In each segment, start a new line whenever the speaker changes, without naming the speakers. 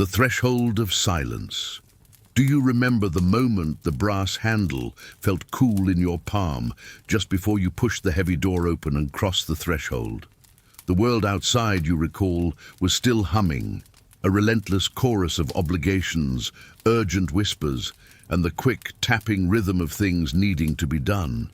The threshold of silence. Do you remember the moment the brass handle felt cool in your palm just before you pushed the heavy door open and crossed the threshold? The world outside, you recall, was still humming, a relentless chorus of obligations, urgent whispers, and the quick tapping rhythm of things needing to be done.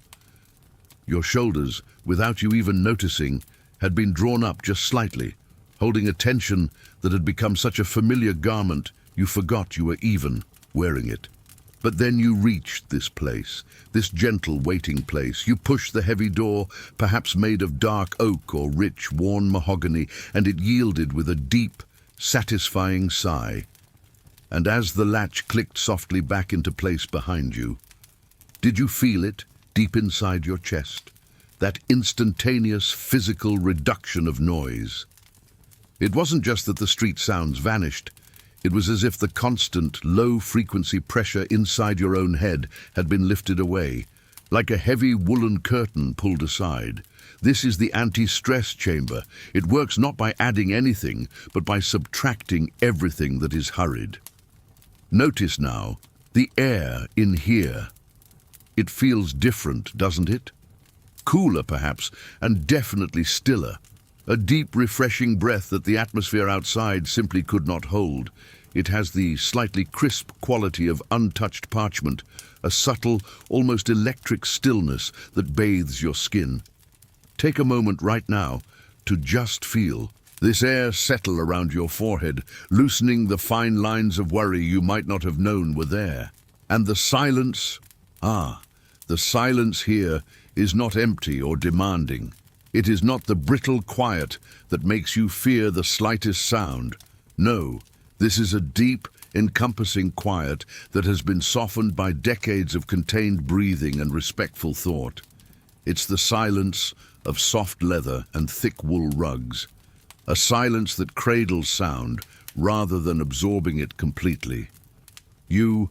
Your shoulders, without you even noticing, had been drawn up just slightly, holding a tension that had become such a familiar garment you forgot you were even wearing it. But then you reached this place, this gentle waiting place. You pushed the heavy door, perhaps made of dark oak or rich, worn mahogany, and it yielded with a deep, satisfying sigh. And as the latch clicked softly back into place behind you, did you feel it deep inside your chest? That instantaneous physical reduction of noise. It wasn't just that the street sounds vanished. It was as if the constant, low-frequency pressure inside your own head had been lifted away, like a heavy woolen curtain pulled aside. This is the anti-stress chamber. It works not by adding anything, but by subtracting everything that is hurried. Notice now, the air in here. It feels different, doesn't it? Cooler, perhaps, and definitely stiller. A deep, refreshing breath that the atmosphere outside simply could not hold. It has the slightly crisp quality of untouched parchment, a subtle, almost electric stillness that bathes your skin. Take a moment right now to just feel this air settle around your forehead, loosening the fine lines of worry you might not have known were there. And the silence, the silence here is not empty or demanding. It is not the brittle quiet that makes you fear the slightest sound. No, this is a deep, encompassing quiet that has been softened by decades of contained breathing and respectful thought. It's the silence of soft leather and thick wool rugs, a silence that cradles sound rather than absorbing it completely. You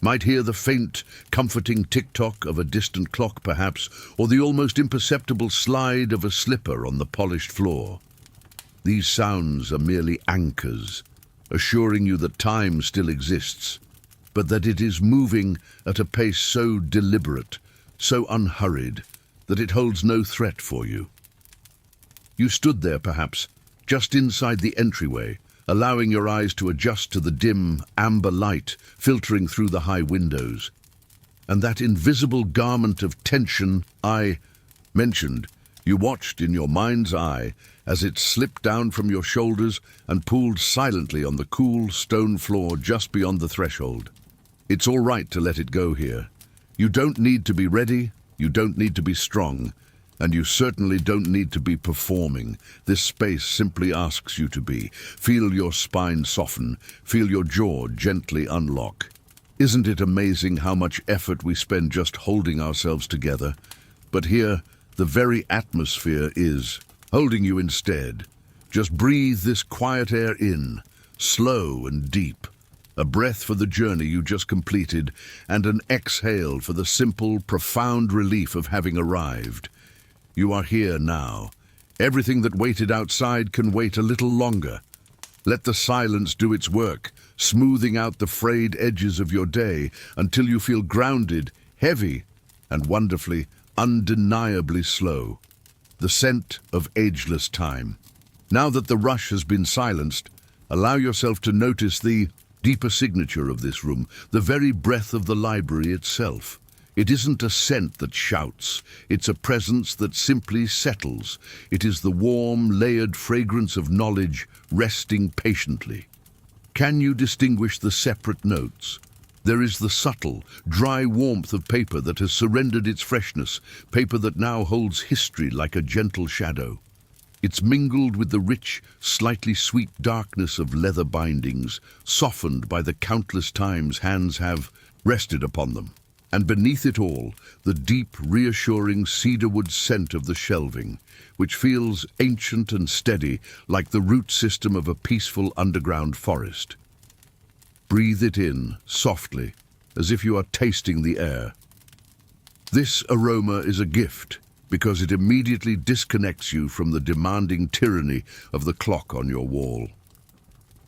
might hear the faint, comforting tick-tock of a distant clock perhaps, or the almost imperceptible slide of a slipper on the polished floor. These sounds are merely anchors, assuring you that time still exists, but that it is moving at a pace so deliberate, so unhurried, that it holds no threat for you. You stood there perhaps, just inside the entryway, allowing your eyes to adjust to the dim, amber light filtering through the high windows. And that invisible garment of tension I mentioned, you watched in your mind's eye as it slipped down from your shoulders and pooled silently on the cool stone floor just beyond the threshold. It's all right to let it go here. You don't need to be ready, you don't need to be strong, and you certainly don't need to be performing. This space simply asks you to be. Feel your spine soften, feel your jaw gently unlock. Isn't it amazing how much effort we spend just holding ourselves together? But here, the very atmosphere is holding you instead. Just breathe this quiet air in, slow and deep. A breath for the journey you just completed, and an exhale for the simple, profound relief of having arrived. You are here now. Everything that waited outside can wait a little longer. Let the silence do its work, smoothing out the frayed edges of your day until you feel grounded, heavy, and wonderfully, undeniably slow. The scent of ageless time. Now that the rush has been silenced, allow yourself to notice the deeper signature of this room, the very breath of the library itself. It isn't a scent that shouts, it's a presence that simply settles. It is the warm, layered fragrance of knowledge resting patiently. Can you distinguish the separate notes? There is the subtle, dry warmth of paper that has surrendered its freshness, paper that now holds history like a gentle shadow. It's mingled with the rich, slightly sweet darkness of leather bindings, softened by the countless times hands have rested upon them. And beneath it all, the deep, reassuring cedarwood scent of the shelving, which feels ancient and steady like the root system of a peaceful underground forest. Breathe it in, softly, as if you are tasting the air. This aroma is a gift, because it immediately disconnects you from the demanding tyranny of the clock on your wall.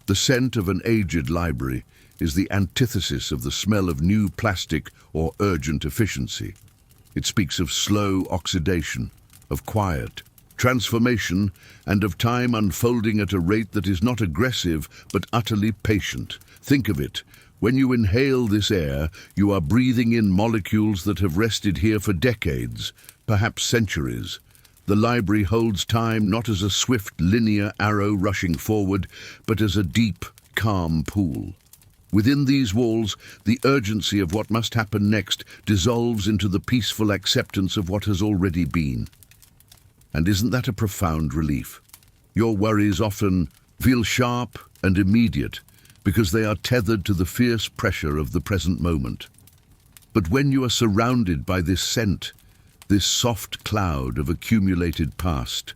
The scent of an aged library is the antithesis of the smell of new plastic or urgent efficiency. It speaks of slow oxidation, of quiet transformation, and of time unfolding at a rate that is not aggressive but utterly patient. Think of it. When you inhale this air, you are breathing in molecules that have rested here for decades, perhaps centuries. The library holds time not as a swift, linear arrow rushing forward, but as a deep, calm pool. Within these walls, the urgency of what must happen next dissolves into the peaceful acceptance of what has already been. And isn't that a profound relief? Your worries often feel sharp and immediate because they are tethered to the fierce pressure of the present moment. But when you are surrounded by this scent, this soft cloud of accumulated past,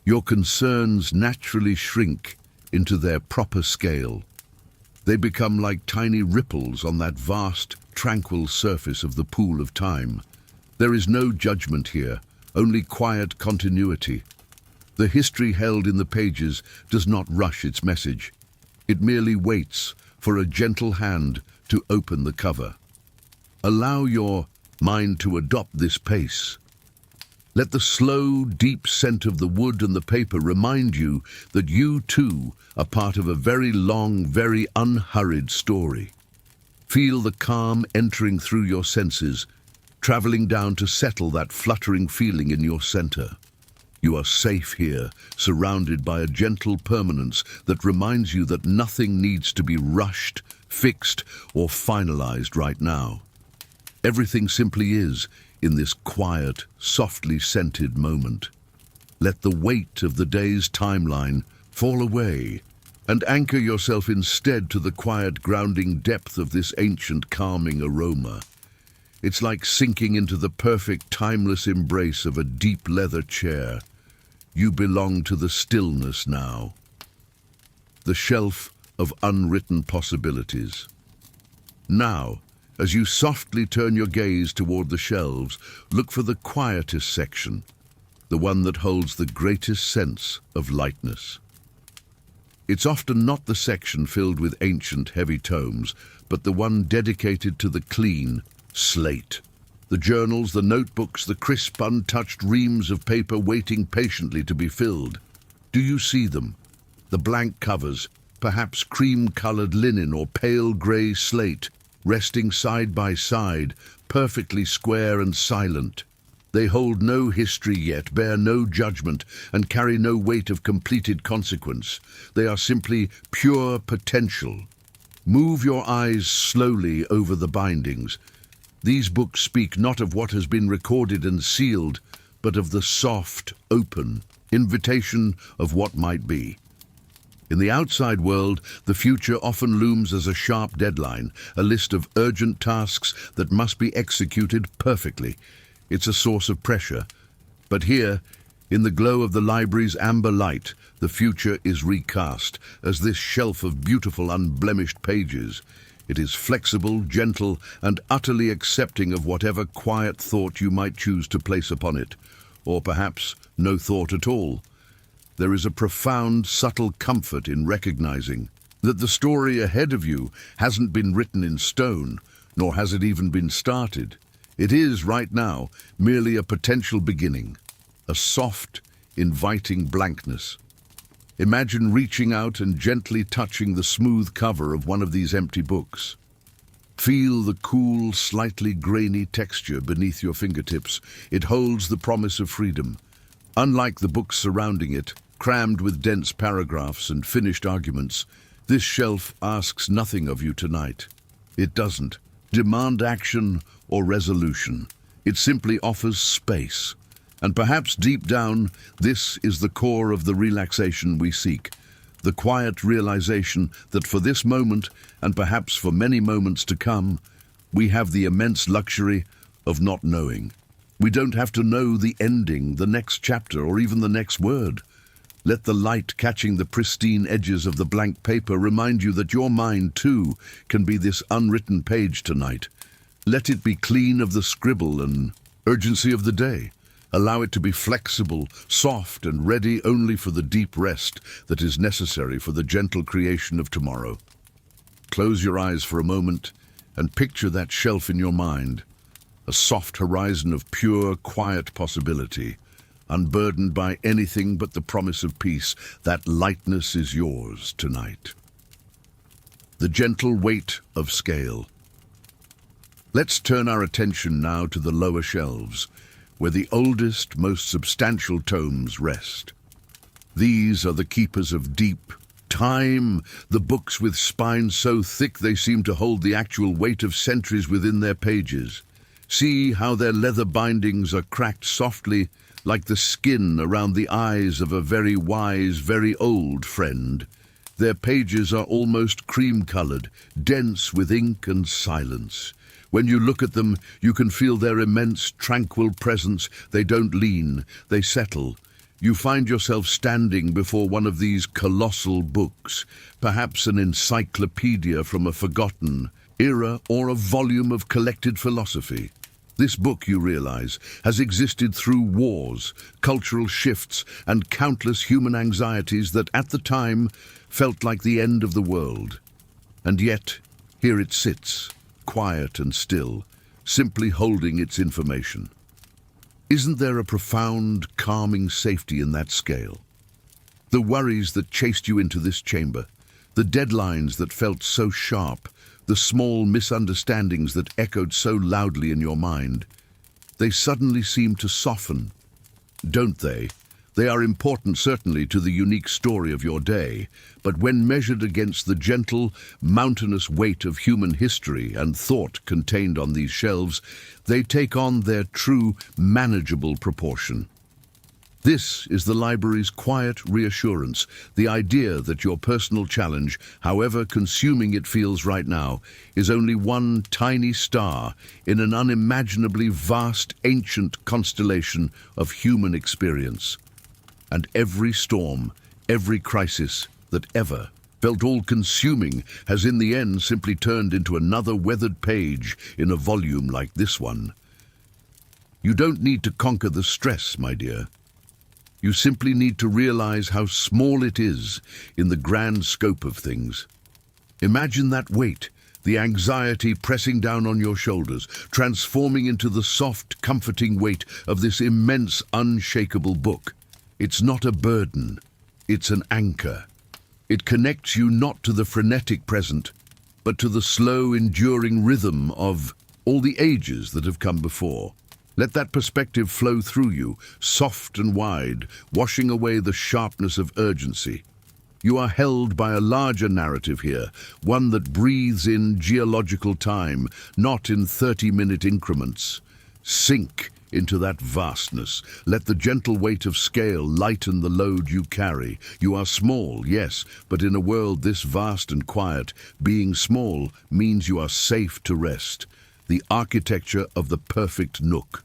your concerns naturally shrink into their proper scale. They become like tiny ripples on that vast, tranquil surface of the pool of time. There is no judgment here, only quiet continuity. The history held in the pages does not rush its message. It merely waits for a gentle hand to open the cover. Allow your mind to adopt this pace. Let the slow, deep scent of the wood and the paper remind you that you too are part of a very long, very unhurried story. Feel the calm entering through your senses, traveling down to settle that fluttering feeling in your center. You are safe here, surrounded by a gentle permanence that reminds you that nothing needs to be rushed, fixed, or finalized right now. Everything simply is in this quiet, softly scented moment. Let the weight of the day's timeline fall away and anchor yourself instead to the quiet, grounding depth of this ancient, calming aroma. It's like sinking into the perfect, timeless embrace of a deep leather chair. You belong to the stillness now. The shelf of unwritten possibilities. Now, as you softly turn your gaze toward the shelves, look for the quietest section, the one that holds the greatest sense of lightness. It's often not the section filled with ancient, heavy tomes, but the one dedicated to the clean slate. The journals, the notebooks, the crisp, untouched reams of paper waiting patiently to be filled. Do you see them? The blank covers, perhaps cream-colored linen or pale grey slate, resting side by side, perfectly square and silent. They hold no history yet, bear no judgment, and carry no weight of completed consequence. They are simply pure potential. Move your eyes slowly over the bindings. These books speak not of what has been recorded and sealed, but of the soft, open invitation of what might be. In the outside world, the future often looms as a sharp deadline, a list of urgent tasks that must be executed perfectly. It's a source of pressure. But here, in the glow of the library's amber light, the future is recast as this shelf of beautiful, unblemished pages. It is flexible, gentle, and utterly accepting of whatever quiet thought you might choose to place upon it, or perhaps no thought at all. There is a profound, subtle comfort in recognizing that the story ahead of you hasn't been written in stone, nor has it even been started. It is, right now, merely a potential beginning, a soft, inviting blankness. Imagine reaching out and gently touching the smooth cover of one of these empty books. Feel the cool, slightly grainy texture beneath your fingertips. It holds the promise of freedom. Unlike the books surrounding it, crammed with dense paragraphs and finished arguments, this shelf asks nothing of you tonight. It doesn't demand action or resolution. It simply offers space. And perhaps deep down, this is the core of the relaxation we seek, the quiet realization that for this moment, and perhaps for many moments to come, we have the immense luxury of not knowing. We don't have to know the ending, the next chapter, or even the next word. Let the light catching the pristine edges of the blank paper remind you that your mind, too, can be this unwritten page tonight. Let it be clean of the scribble and urgency of the day. Allow it to be flexible, soft, and ready only for the deep rest that is necessary for the gentle creation of tomorrow. Close your eyes for a moment and picture that shelf in your mind, a soft horizon of pure, quiet possibility, unburdened by anything but the promise of peace. That lightness is yours tonight. The gentle weight of scale. Let's turn our attention now to the lower shelves, where the oldest, most substantial tomes rest. These are the keepers of deep time, the books with spines so thick they seem to hold the actual weight of centuries within their pages. See how their leather bindings are cracked softly, like the skin around the eyes of a very wise, very old friend. Their pages are almost cream-colored, dense with ink and silence. When you look at them, you can feel their immense, tranquil presence. They don't lean, they settle. You find yourself standing before one of these colossal books, perhaps an encyclopedia from a forgotten era or a volume of collected philosophy. This book, you realize, has existed through wars, cultural shifts, and countless human anxieties that at the time felt like the end of the world. And yet, here it sits, quiet and still, simply holding its information. Isn't there a profound, calming safety in that scale? The worries that chased you into this chamber, the deadlines that felt so sharp, the small misunderstandings that echoed so loudly in your mind, they suddenly seem to soften, don't they? They are important, certainly, to the unique story of your day, but when measured against the gentle, mountainous weight of human history and thought contained on these shelves, they take on their true, manageable proportion. This is the library's quiet reassurance, the idea that your personal challenge, however consuming it feels right now, is only one tiny star in an unimaginably vast, ancient constellation of human experience. And every storm, every crisis that ever felt all-consuming has in the end simply turned into another weathered page in a volume like this one. You don't need to conquer the stress, my dear. You simply need to realize how small it is in the grand scope of things. Imagine that weight, the anxiety pressing down on your shoulders, transforming into the soft, comforting weight of this immense, unshakable book. It's not a burden, it's an anchor. It connects you not to the frenetic present, but to the slow, enduring rhythm of all the ages that have come before. Let that perspective flow through you, soft and wide, washing away the sharpness of urgency. You are held by a larger narrative here, one that breathes in geological time, not in 30-minute increments. Sink into that vastness. Let the gentle weight of scale lighten the load you carry. You are small, yes, but in a world this vast and quiet, being small means you are safe to rest. The architecture of the perfect nook.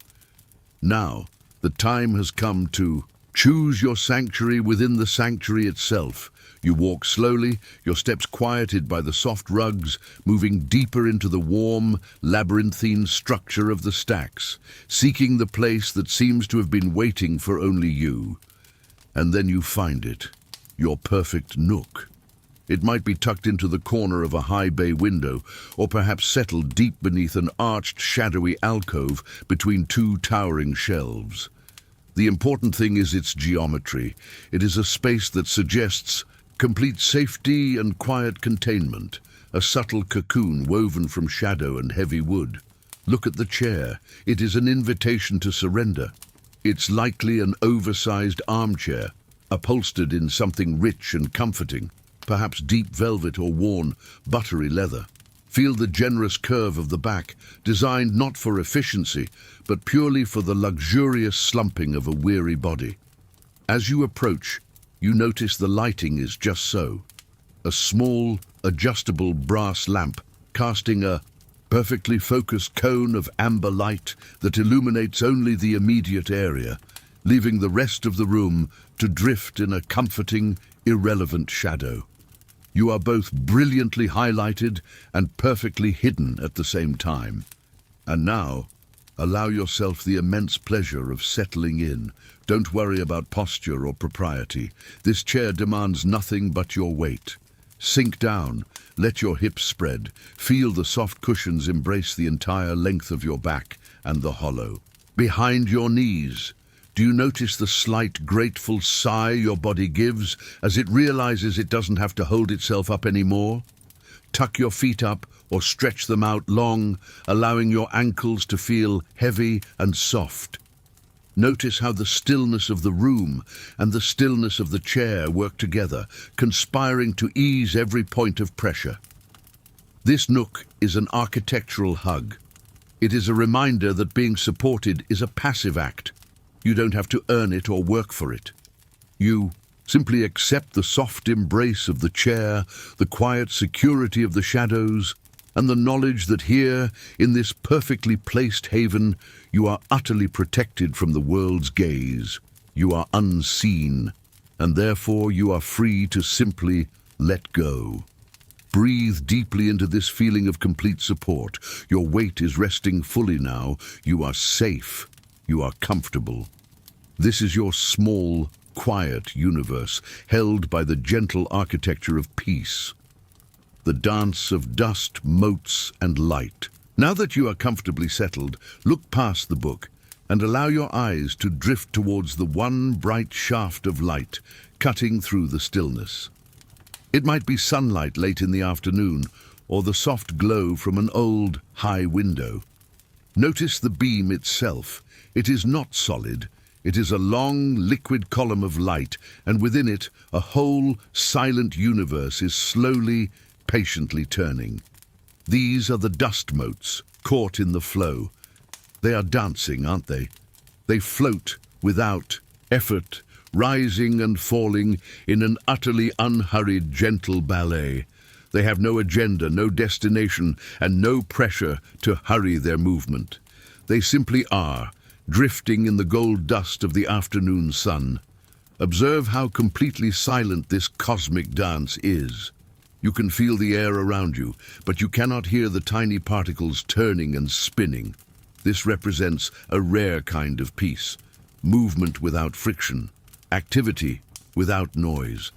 Now, the time has come to choose your sanctuary within the sanctuary itself. You walk slowly, your steps quieted by the soft rugs, moving deeper into the warm, labyrinthine structure of the stacks, seeking the place that seems to have been waiting for only you. And then you find it, your perfect nook. It might be tucked into the corner of a high bay window, or perhaps settled deep beneath an arched, shadowy alcove between two towering shelves. The important thing is its geometry. It is a space that suggests complete safety and quiet containment, a subtle cocoon woven from shadow and heavy wood. Look at the chair. It is an invitation to surrender. It's likely an oversized armchair, upholstered in something rich and comforting, perhaps deep velvet or worn, buttery leather. Feel the generous curve of the back, designed not for efficiency, but purely for the luxurious slumping of a weary body. As you approach, you notice the lighting is just so. A small, adjustable brass lamp, casting a perfectly focused cone of amber light that illuminates only the immediate area, leaving the rest of the room to drift in a comforting, irrelevant shadow. You are both brilliantly highlighted and perfectly hidden at the same time. And now, Allow yourself the immense pleasure of settling in. Don't worry about posture or propriety. This chair demands nothing but your weight. Sink down, let your hips spread. Feel the soft cushions embrace the entire length of your back and the hollow. Behind your knees, do you notice the slight, grateful sigh your body gives as it realizes it doesn't have to hold itself up anymore? Tuck your feet up or stretch them out long, allowing your ankles to feel heavy and soft. Notice how the stillness of the room and the stillness of the chair work together, conspiring to ease every point of pressure. This nook is an architectural hug. It is a reminder that being supported is a passive act. You don't have to earn it or work for it. You simply accept the soft embrace of the chair, the quiet security of the shadows, and the knowledge that here, in this perfectly placed haven, you are utterly protected from the world's gaze. You are unseen, and therefore you are free to simply let go. Breathe deeply into this feeling of complete support. Your weight is resting fully now. You are safe. You are comfortable. This is your small, quiet universe, held by the gentle architecture of peace. The dance of dust, motes, and light. Now that you are comfortably settled, look past the book and allow your eyes to drift towards the one bright shaft of light cutting through the stillness. It might be sunlight late in the afternoon or the soft glow from an old, high window. Notice the beam itself. It is not solid. It is a long, liquid column of light, and within it, a whole, silent universe is slowly, patiently turning. These are the dust motes, caught in the flow. They are dancing, aren't they? They float without effort, rising and falling in an utterly unhurried, gentle ballet. They have no agenda, no destination, and no pressure to hurry their movement. They simply are, drifting in the gold dust of the afternoon sun. Observe how completely silent this cosmic dance is. You can feel the air around you, but you cannot hear the tiny particles turning and spinning. This represents a rare kind of peace. Movement without friction. Activity without noise.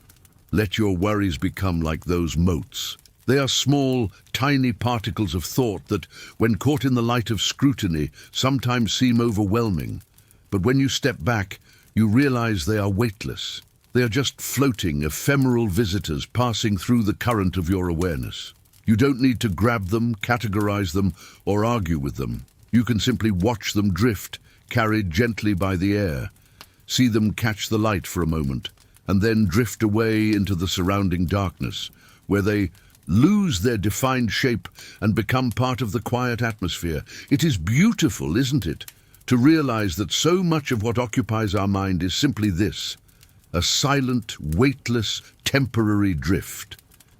Let your worries become like those motes. They are small, tiny particles of thought that, when caught in the light of scrutiny, sometimes seem overwhelming. But when you step back, you realize they are weightless. They are just floating, ephemeral visitors passing through the current of your awareness. You don't need to grab them, categorize them, or argue with them. You can simply watch them drift, carried gently by the air. See them catch the light for a moment, and then drift away into the surrounding darkness, where they lose their defined shape and become part of the quiet atmosphere. It is beautiful, isn't it, to realize that so much of what occupies our mind is simply this: a silent, weightless, temporary drift.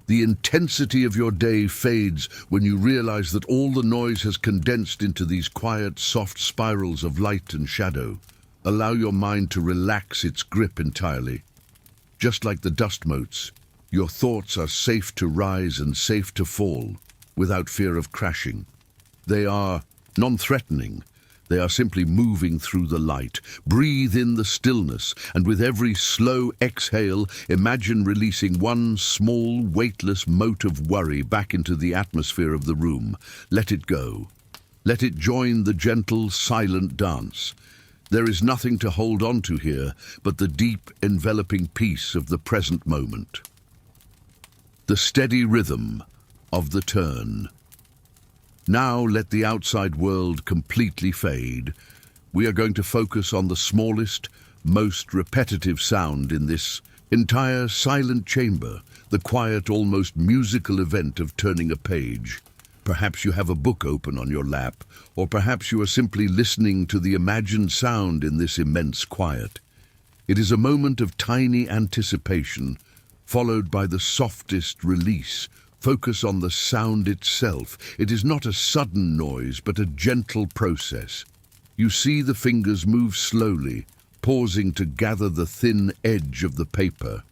The intensity of your day fades when you realize that all the noise has condensed into these quiet, soft spirals of light and shadow. Allow your mind to relax its grip entirely. Just like the dust motes, your thoughts are safe to rise and safe to fall, without fear of crashing. They are non-threatening. They are simply moving through the light. Breathe in the stillness, and with every slow exhale, imagine releasing one small, weightless mote of worry back into the atmosphere of the room. Let it go. Let it join the gentle, silent dance. There is nothing to hold on to here but the deep, enveloping peace of the present moment. The steady rhythm of the turn. Now let the outside world completely fade. We are going to focus on the smallest, most repetitive sound in this entire silent chamber, the quiet, almost musical event of turning a page. Perhaps you have a book open on your lap, or perhaps you are simply listening to the imagined sound in this immense quiet. It is a moment of tiny anticipation, followed by the softest release. Focus on the sound itself. It is not a sudden noise, but a gentle process. You see the fingers move slowly, pausing to gather the thin edge of the paper.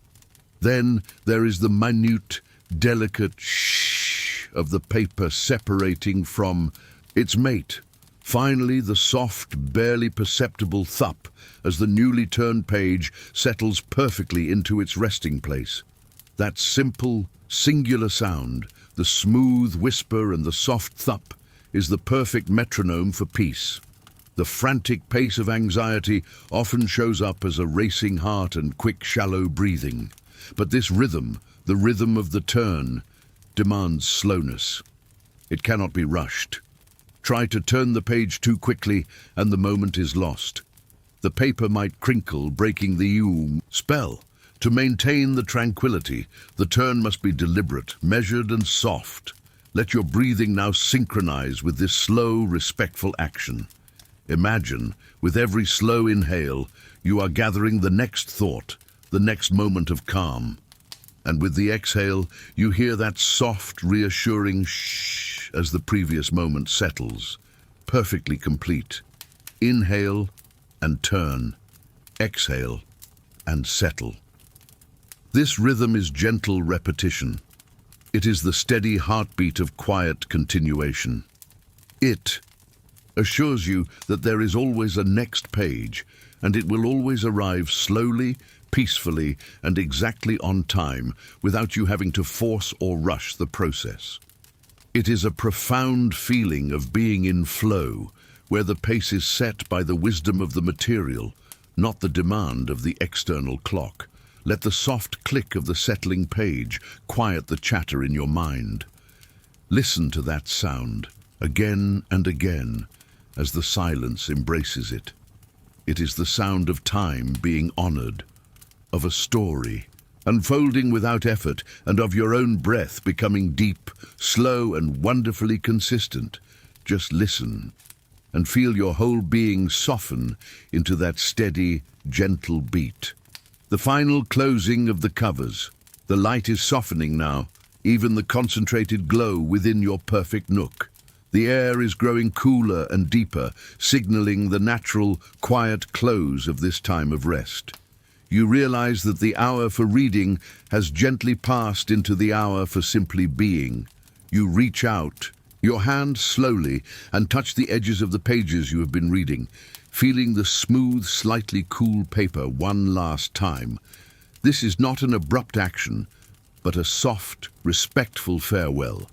Then there is the minute, delicate shh of the paper separating from its mate, Finally, the soft, barely perceptible thump as the newly turned page settles perfectly into its resting place. That simple, singular sound, the smooth whisper and the soft thump, is the perfect metronome for peace. The frantic pace of anxiety often shows up as a racing heart and quick, shallow breathing. But this rhythm, the rhythm of the turn, demands slowness. It cannot be rushed. Try to turn the page too quickly and the moment is lost. The paper might crinkle, breaking the spell. To maintain the tranquility, the turn must be deliberate, measured and soft. Let your breathing now synchronize with this slow, respectful action. Imagine, with every slow inhale, you are gathering the next thought, the next moment of calm. And with the exhale, you hear that soft, reassuring shh as the previous moment settles, perfectly complete. Inhale and turn, exhale and settle. This rhythm is gentle repetition. It is the steady heartbeat of quiet continuation. It assures you that there is always a next page, and it will always arrive slowly, peacefully, and exactly on time, without you having to force or rush the process. It is a profound feeling of being in flow, where the pace is set by the wisdom of the material, not the demand of the external clock. Let the soft click of the settling page quiet the chatter in your mind. Listen to that sound, again and again, as the silence embraces it. It is the sound of time being honored, of a story unfolding without effort, and of your own breath becoming deep, slow, and wonderfully consistent. Just listen and feel your whole being soften into that steady, gentle beat. The final closing of the covers. The light is softening now, even the concentrated glow within your perfect nook. The air is growing cooler and deeper, signaling the natural, quiet close of this time of rest. You realize that the hour for reading has gently passed into the hour for simply being. You reach out, your hand slowly, and touch the edges of the pages you have been reading, feeling the smooth, slightly cool paper one last time. This is not an abrupt action, but a soft, respectful farewell.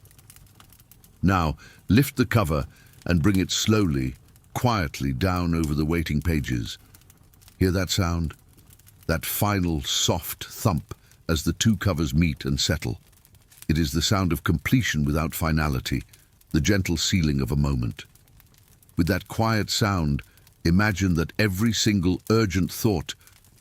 Now, lift the cover and bring it slowly, quietly down over the waiting pages. Hear that sound? That final, soft thump as the two covers meet and settle. It is the sound of completion without finality, the gentle sealing of a moment. With that quiet sound, imagine that every single urgent thought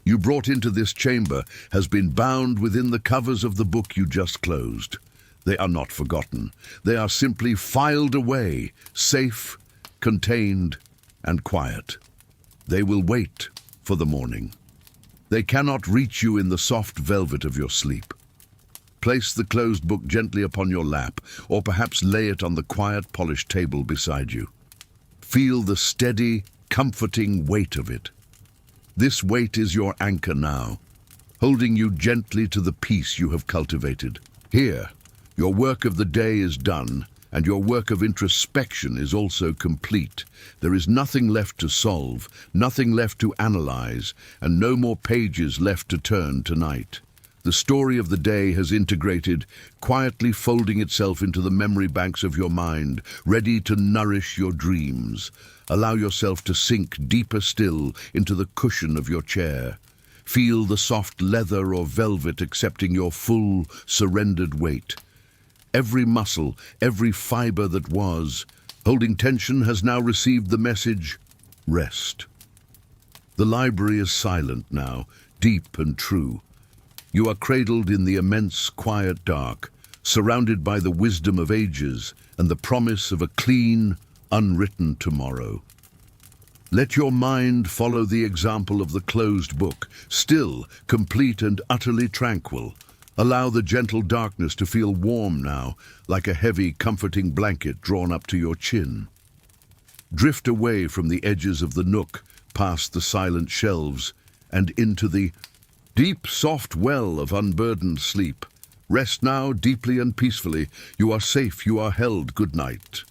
you brought into this chamber has been bound within the covers of the book you just closed. They are not forgotten. They are simply filed away, safe, contained, and quiet. They will wait for the morning. They cannot reach you in the soft velvet of your sleep. Place the closed book gently upon your lap, or perhaps lay it on the quiet, polished table beside you. Feel the steady, comforting weight of it. This weight is your anchor now, holding you gently to the peace you have cultivated. Here, your work of the day is done, and your work of introspection is also complete. There is nothing left to solve, nothing left to analyze, and no more pages left to turn tonight. The story of the day has integrated, quietly folding itself into the memory banks of your mind, ready to nourish your dreams. Allow yourself to sink deeper still into the cushion of your chair. Feel the soft leather or velvet accepting your full, surrendered weight. Every muscle, every fiber that was holding tension has now received the message, rest. The library is silent now, deep and true. You are cradled in the immense, quiet dark, surrounded by the wisdom of ages and the promise of a clean, unwritten tomorrow. Let your mind follow the example of the closed book, still, complete and utterly tranquil. Allow the gentle darkness to feel warm now, like a heavy, comforting blanket drawn up to your chin. Drift away from the edges of the nook, past the silent shelves, and into the deep, soft well of unburdened sleep. Rest now, deeply and peacefully. You are safe, you are held. Good night.